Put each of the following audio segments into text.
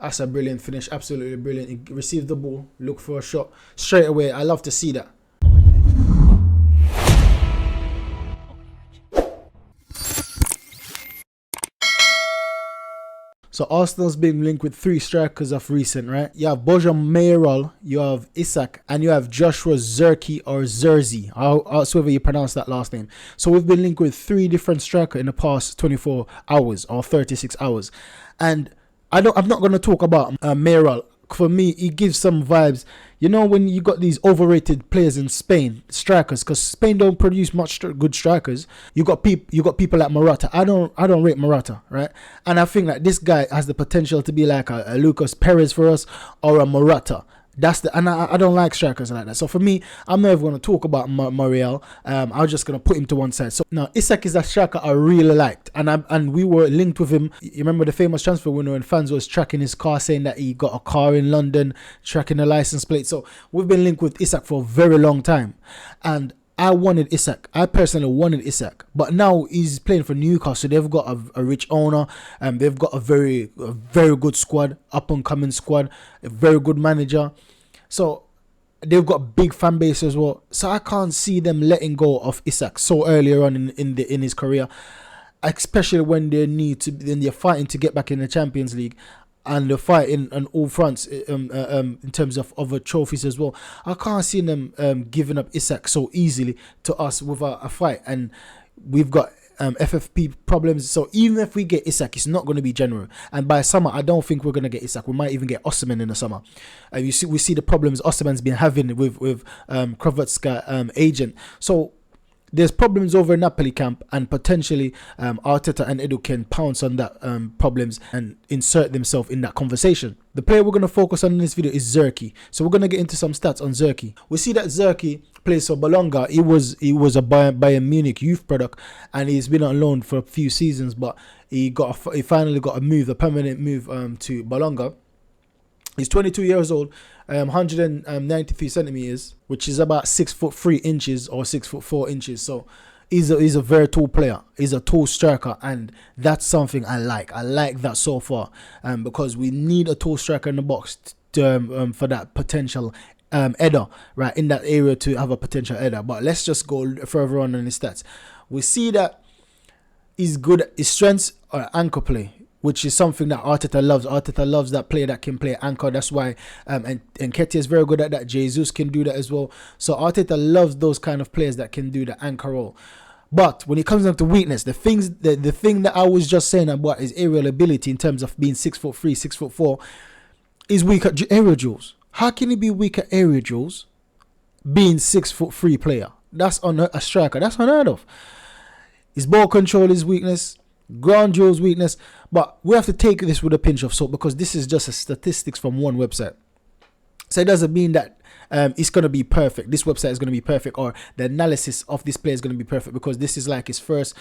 That's a brilliant finish, absolutely brilliant. He received the ball, looked for a shot straight away. I love to see that. So Arsenal's been linked with 3 strikers of recent, right? You have Bojan Mayoral, you have Isak, and you have Joshua Zirkzee or Zirkzee, however you pronounce that last name. So we've been linked with 3 different strikers in the past 24 hours or 36 hours. And I'm not going to talk about Mayoral. For me, he gives some vibes. You know, when you got these overrated players in Spain, strikers, because Spain don't produce much good strikers. You got people like Morata. I don't rate Morata, right? And I think that this guy has the potential to be like a Lucas Perez for us or a Morata. And I don't like strikers like that. So for me, I'm never going to talk about Mariel. I'm just going to put him to one side. So now Isak is a striker I really liked, and we were linked with him. You remember the famous transfer window when fans was tracking his car, saying that he got a car in London, tracking the license plate. So we've been linked with Isak for a very long time, and I wanted Isak. I personally wanted Isak, but now he's playing for Newcastle. They've got a rich owner, and they've got a very good squad, up and coming squad, a very good manager. So they've got a big fan base as well. So I can't see them letting go of Isak so earlier on in his career, especially when they're fighting to get back in the Champions League. And the fight on all fronts in terms of other trophies as well. I can't see them giving up Isak so easily to us without a fight. And we've got FFP problems. So even if we get Isak, it's not going to be general. And by summer, I don't think we're going to get Isak. We might even get Osimhen in the summer. We see the problems Osimhen's been having with Kravitska agent. So there's problems over in Napoli camp, and potentially Arteta and Edu can pounce on that problems and insert themselves in that conversation. The player we're going to focus on in this video is Zirkzee. So we're going to get into some stats on Zirkzee. We see that Zirkzee plays for Bologna. He was a Bayern Munich youth product, and he's been on loan for a few seasons, but he finally got a permanent move to Bologna. He's 22 years old, 193 centimeters, which is about 6'3" or 6'4". So he's a very tall player. He's a tall striker, and that's something I like. I like that so far, because we need a tall striker in the box for that potential header, right, in that area, to have a potential header. But let's just go further on in his stats. We see that he's good at his strengths are anchor play, which is something that Arteta loves. Arteta loves that player that can play anchor. That's why and Nketiah is very good at that. Jesus can do that as well. So Arteta loves those kind of players that can do the anchor role. But when it comes down to weakness, the thing that I was just saying about his aerial ability in terms of being 6'3", 6'4", is weak at aerial duels. How can he be weak at aerial duels being 6'3" player? That's on a striker. That's unheard of. His ball control is weakness. Ground duels weakness, but we have to take this with a pinch of salt, because this is just a statistics from one website. So it doesn't mean that it's going to be perfect. This website is going to be perfect, or the analysis of this player is going to be perfect, because this is like his first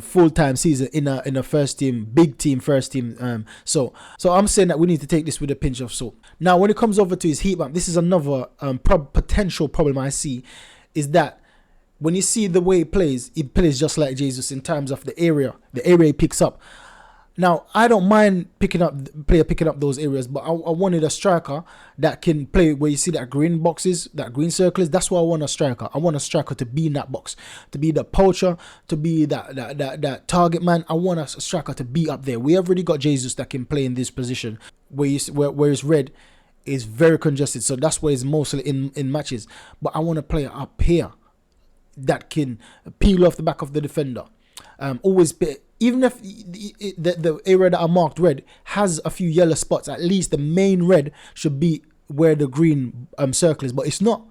full-time season in a first team, big team, first team. So I'm saying that we need to take this with a pinch of salt. Now, when it comes over to his heat map, this is another potential problem I see, is that when you see the way he plays just like Jesus in terms of the area he picks up. Now, I don't mind picking up those areas, but I wanted a striker that can play where you see that green boxes, that green circles. That's why I want a striker. I want a striker to be in that box, to be the poacher, to be that target man. I want a striker to be up there. We already got Jesus that can play in this position where his red is very congested. So that's where he's mostly in matches. But I want a player up here that can peel off the back of the defender. Even if the area that I marked red has a few yellow spots, at least the main red should be where the green circle is, but it's not.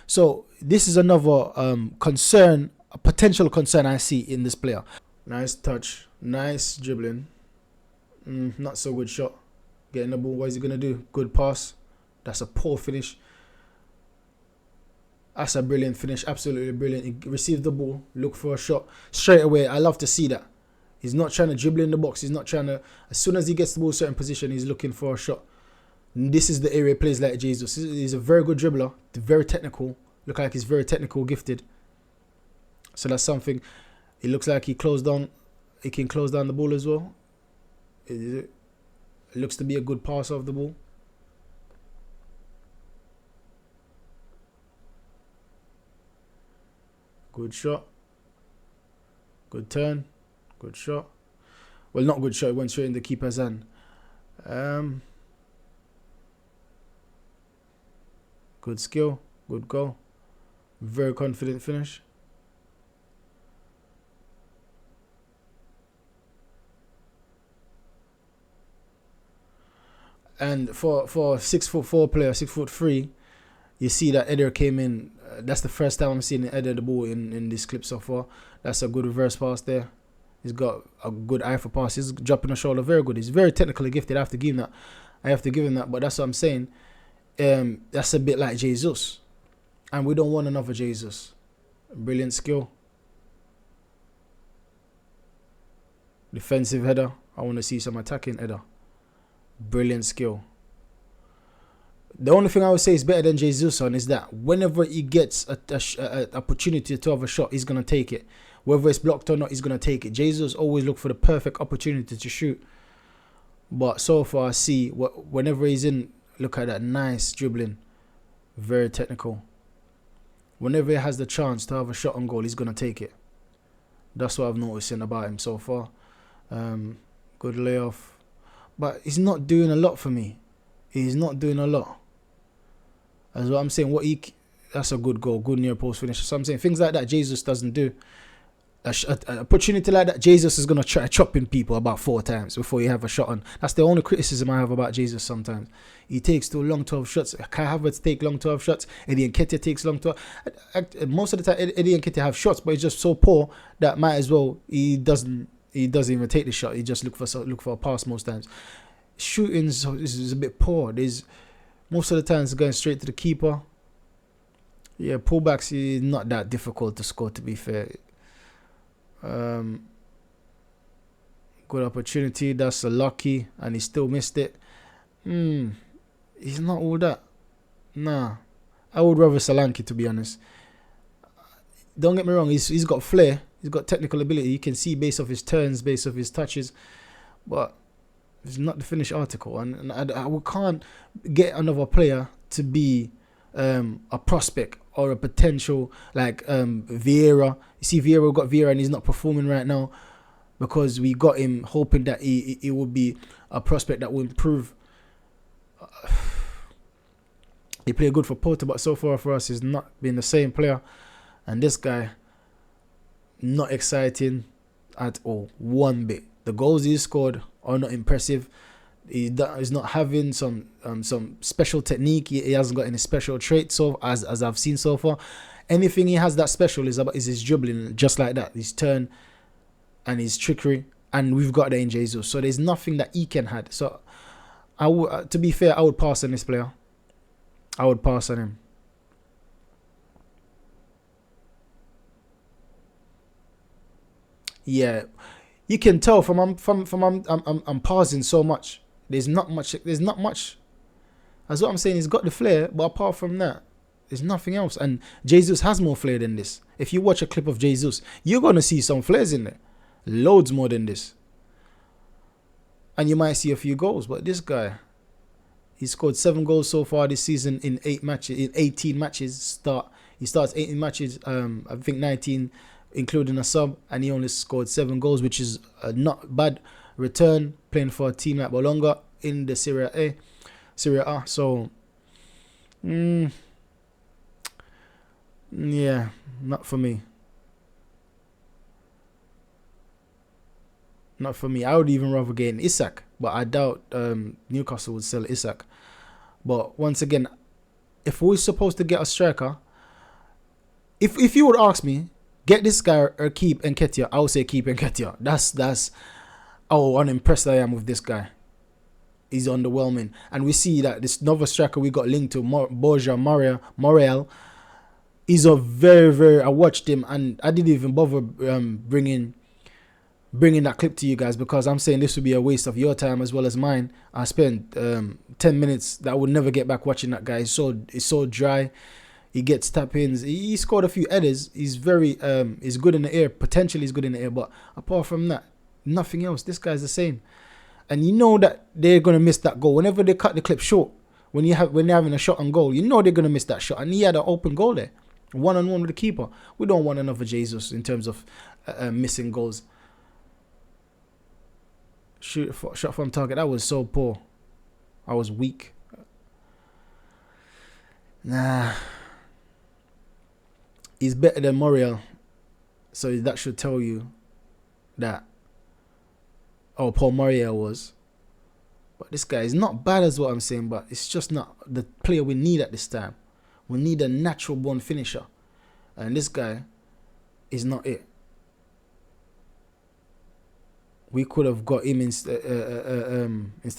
So this is another concern, a potential concern I see in this player. Nice touch, nice dribbling, not so good shot. Getting the ball, what is he gonna do? Good pass. That's a poor finish. That's a brilliant finish, absolutely brilliant. He received the ball, looked for a shot straight away. I love to see that. He's not trying to dribble in the box. He's not trying to, as soon as he gets the ball in a certain position, he's looking for a shot. And this is the area he plays like Jesus. He's a very good dribbler, very technical. Look like he's very technical, gifted. So that's something. It looks like he can close down the ball as well. It looks to be a good passer of the ball. Good shot. Good turn. Good shot. Well, not good shot. It went straight in the keeper's hand. Good skill. Good goal. Very confident finish. And for a 6'4" player, 6'3", you see that header came in. That's the first time I'm seeing an header the ball in this clip so far. That's a good reverse pass there. He's got a good eye for pass. He's dropping the shoulder very good. He's very technically gifted. I have to give him that. But that's what I'm saying. That's a bit like Jesus. And we don't want another Jesus. Brilliant skill. Defensive header. I want to see some attacking header. Brilliant skill. The only thing I would say is better than Jesus on is that whenever he gets a opportunity to have a shot, he's going to take it. Whether it's blocked or not, he's going to take it. Jesus always look for the perfect opportunity to shoot. But so far, I see whenever he's in, look at that nice dribbling. Very technical. Whenever he has the chance to have a shot on goal, he's going to take it. That's what I've noticed about him so far. Good layoff. But he's not doing a lot for me. He's not doing a lot. That's what I'm saying. That's a good goal. Good near post finish. So I'm saying things like that Jesus doesn't do. An opportunity like that, Jesus is going to try chopping people about 4 times before you have a shot on. That's the only criticism I have about Jesus sometimes. He takes too long to have shots. Kai Havertz take long to have shots. Eddie Nketiah takes long to have. Most of the time, Eddie Nketiah have shots, but he's just so poor that might as well, he doesn't even take the shot. He just look for a pass most times. Shooting is a bit poor. There's most of the time it's going straight to the keeper. Yeah, pullbacks is not that difficult to score, to be fair. Good opportunity. That's a lucky, and he still missed it. He's not all that. Nah, I would rather Solanke, to be honest. Don't get me wrong. He's got flair. He's got technical ability. You can see based off his turns, based off his touches, but it's not the finished article. And we can't get another player to be a prospect or a potential like Vieira. You see, Vieira got Vieira and he's not performing right now because we got him hoping that he would be a prospect that will improve. He played good for Porto, but so far for us, he's not been the same player. And this guy, not exciting at all, one bit. The goals he scored are not impressive. He's not having some special technique. He hasn't got any special traits as I've seen so far. Anything he has that special is his dribbling, just like that. His turn and his trickery, and we've got that in Jesus. So there's nothing that he can have. So I would, to be fair, I would pass on this player. I would pass on him. Yeah, you can tell from I'm pausing so much. There's not much. That's what I'm saying. He's got the flair, but apart from that, there's nothing else. And Jesus has more flair than this. If you watch a clip of Jesus, you're gonna see some flares in there, loads more than this. And you might see a few goals, but this guy, he scored 7 goals so far this season in 8 matches. In 18 matches, he starts 18 matches. I think 19, including a sub, and he only scored 7 goals, which is a not bad return playing for a team like Bologna in the Serie A. So, yeah, not for me. Not for me. I would even rather get an Isak, but I doubt Newcastle would sell Isak. But once again, if we're supposed to get a striker, if you would ask me, get this guy or keep Nketiah, I would say keep Nketiah. That's how unimpressed I am with this guy. He's underwhelming. And we see that this novel striker we got linked to, Borja Morel, he's a very, I watched him and I didn't even bother bringing that clip to you guys because I'm saying this would be a waste of your time as well as mine. I spent 10 minutes that I would never get back watching that guy. He's so dry. He gets tap-ins. He scored a few headers. He's very he's good in the air. Potentially he's good in the air. But apart from that, nothing else. This guy's the same. And you know that they're gonna miss that goal. Whenever they cut the clip short, when they're having a shot on goal, you know they're gonna miss that shot. And he had an open goal there, 1-on-1 with the keeper. We don't want another Jesus in terms of missing goals. Shot from target. That was so poor. I was weak. Nah. He's better than Muriel. So that should tell you that Paul Muriel was. But this guy is not bad as what I'm saying, but it's just not the player we need at this time. We need a natural born finisher. And this guy is not it. We could have got him instead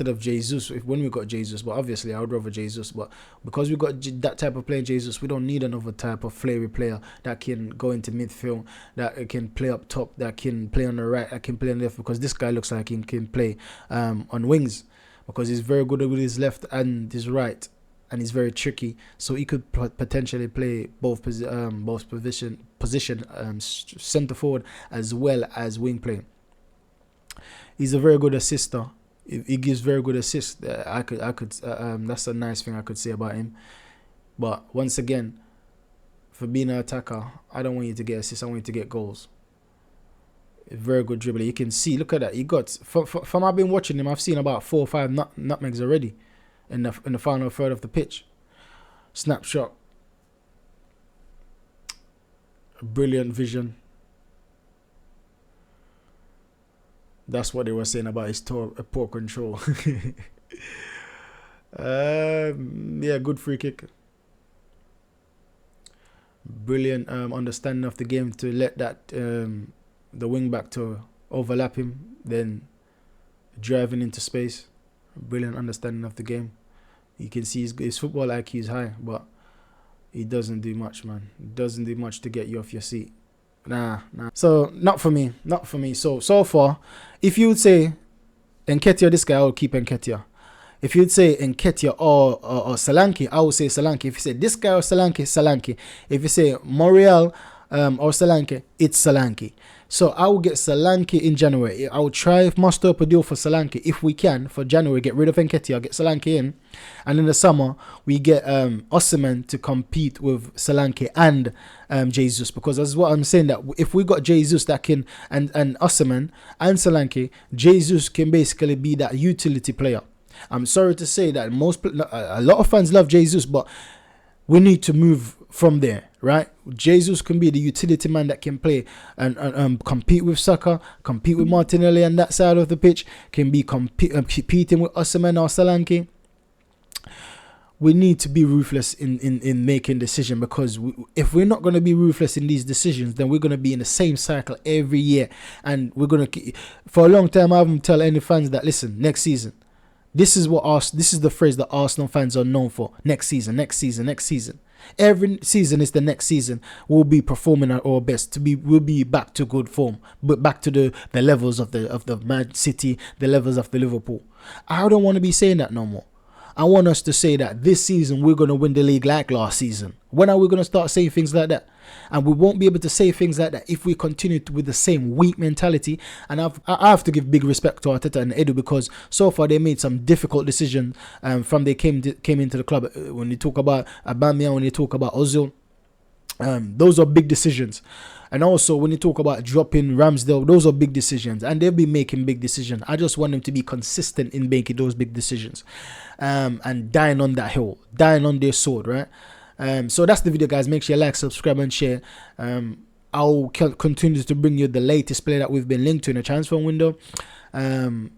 of Jesus when we got Jesus, but obviously I would rather Jesus. But because we got that type of player, Jesus, we don't need another type of flary player that can go into midfield, that can play up top, that can play on the right, that can play on the left. Because this guy looks like he can play on wings, because he's very good with his left and his right, and he's very tricky. So he could potentially play both position, centre forward as well as wing play. He's a very good assister. He gives very good assists. I could. That's a nice thing I could say about him. But once again, for being an attacker, I don't want you to get assists. I want you to get goals. A very good dribbler. You can see. Look at that. He got from I've been watching him. I've seen about 4 or 5 nutmegs already in the final third of the pitch. Snapshot. Brilliant vision. That's what they were saying about his poor control. Yeah, good free kick. Brilliant understanding of the game to let that the wing back to overlap him, then driving into space. Brilliant understanding of the game. You can see his football IQ is high, but he doesn't do much, man. He doesn't do much to get you off your seat. Nah. So not for me. So far, if you would say Nketiah, this guy, I would keep Nketiah. If you'd say Nketiah or Solanke, I would say Solanke. If you say this guy or Solanke. If you say Muriel or Solanke, it's Solanke. So I will get Solanke in January. I will try if muster up a deal for Solanke if we can for January. Get rid of Nketiah, get Solanke in, and in the summer we get Osimhen to compete with Solanke and Jesus, because that's what I'm saying, that if we got Jesus that can and Osimhen and Solanke, Jesus can basically be that utility player. I'm sorry to say that a lot of fans love Jesus, but we need to move from there, right? Jesus can be the utility man that can play and compete with Saka, compete with Martinelli on that side of the pitch, can be competing with Osimhen or Solanke. We need to be ruthless in making decisions, because if we're not going to be ruthless in these decisions, then we're going to be in the same cycle every year. And we're going to, for a long time, I haven't tell any fans that, listen, next season, this is the phrase that Arsenal fans are known for. Next season. Every season is the next season. We'll be performing at our best. We'll be back to good form, but back to the levels of the Man City, the levels of the Liverpool. I don't want to be saying that no more. I want us to say that this season we're going to win the league like last season. When are we going to start saying things like that? And we won't be able to say things like that if we continue with the same weak mentality. And I have to give big respect to Arteta and Edu, because so far they made some difficult decisions from they came into the club. When you talk about Aubameyang, when you talk about Ozil, those are big decisions. And also when you talk about dropping Ramsdale, those are big decisions, and they'll be making big decisions. I just want them to be consistent in making those big decisions, and dying on that hill, dying on their sword, right? So that's the video, guys. Make sure you like, subscribe, and share. I'll continue to bring you the latest player that we've been linked to in the transfer window. And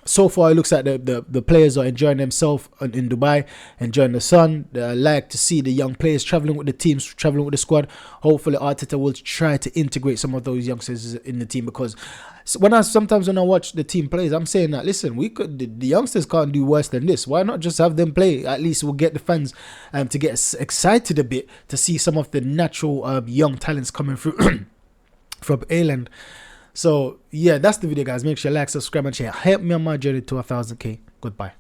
so far, it looks like the players are enjoying themselves in Dubai, enjoying the sun. They like to see the young players traveling with the teams, traveling with the squad. Hopefully, Arteta will try to integrate some of those youngsters in the team, because sometimes when I watch the team plays, I'm saying that, listen, the youngsters can't do worse than this. Why not just have them play? At least we'll get the fans to get excited a bit to see some of the natural young talents coming through from Ireland. So yeah, that's the video, guys. Make sure you like, subscribe, and share. Help me on my journey to 1,000k. Goodbye.